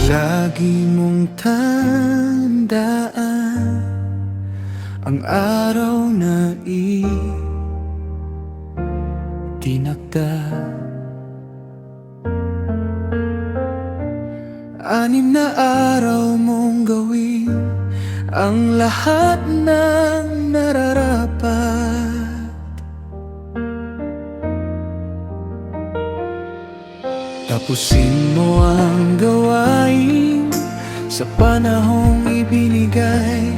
Lagi mong tandaan ang araw na itinakda. 6 na araw mong gawin ang lahat ng nararapat. Tapusin mo ang gawain sa panahong ibinigay.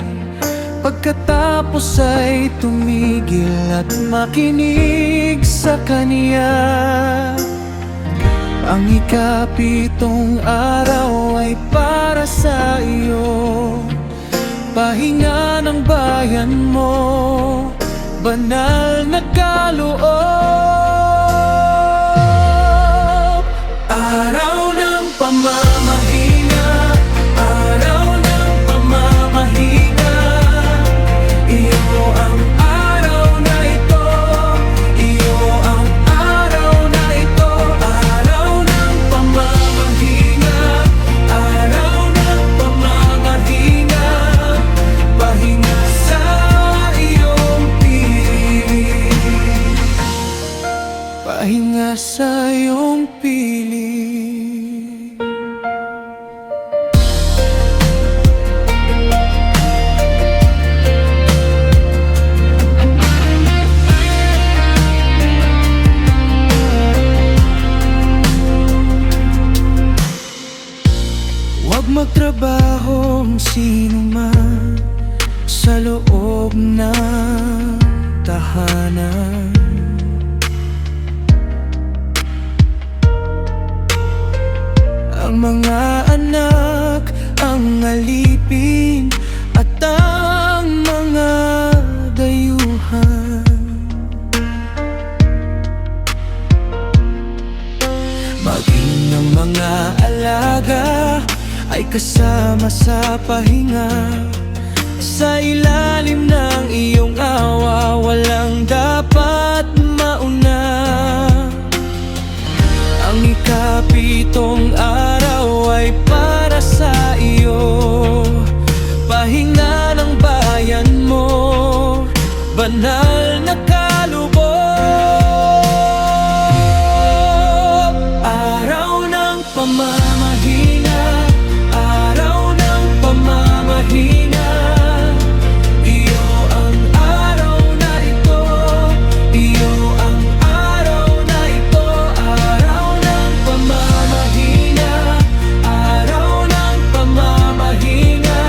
Pagkatapos ay tumigil at makinig sa Kanya. Ang ika-7 araw ay para sa iyo, pahinga ng bayan mo, banal na kaloob. Araw ng pamamahinga, araw ng pamamahinga, iyo ang araw na ito, iyo ang araw na ito. Araw ng pamamahinga, araw ng pamamahinga, pahinga sa iyong piling, pahinga sa iyong piling. Huwag magtrabaho ang sino man sa loob ng tahanan. Ang mga anak ang alipin at ang mga dayuhan. Maging ang mga alaga ay kasama sa pahinga. Sa ilalim ng iyong awa, walang dapat mauna. Ang ika-7 araw ay para sa iyo, pahinga ng bayan mo, banal na kaloob. Araw ng pamamahinga, araw ng pamamahinga, iyo ang araw na ito, iyo ang araw na ito. Araw ng pamamahinga, araw ng pamamahinga,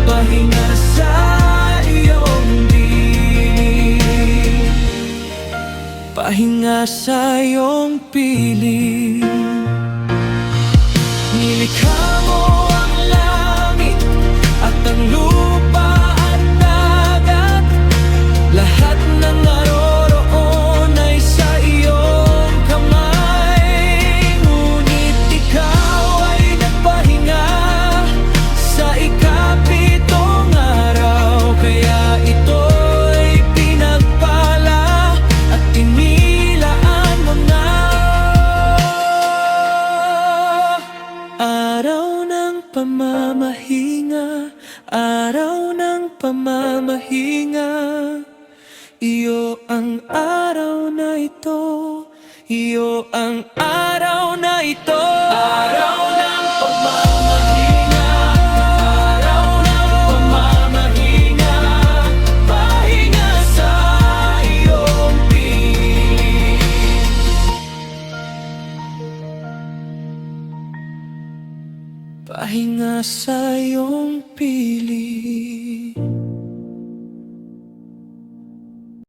pahinga sa iyong piling, pahinga sa iyong piling. Nilikha mo ang langit at ang lupa at dagat, lahat ng naroroon ay sa iyong kamay. Ngunit ikaw ay nagpahinga sa ika-7 araw, kaya ito'y pinagpala at inilaan mo na. Araw ng pamamahinga, araw ng pamamahinga, iyo ang araw na ito, iyo ang araw na ito. Araw ng pamamahinga, araw ng pamamahinga, pahinga sa iyong piling, pahinga sa iyong piling.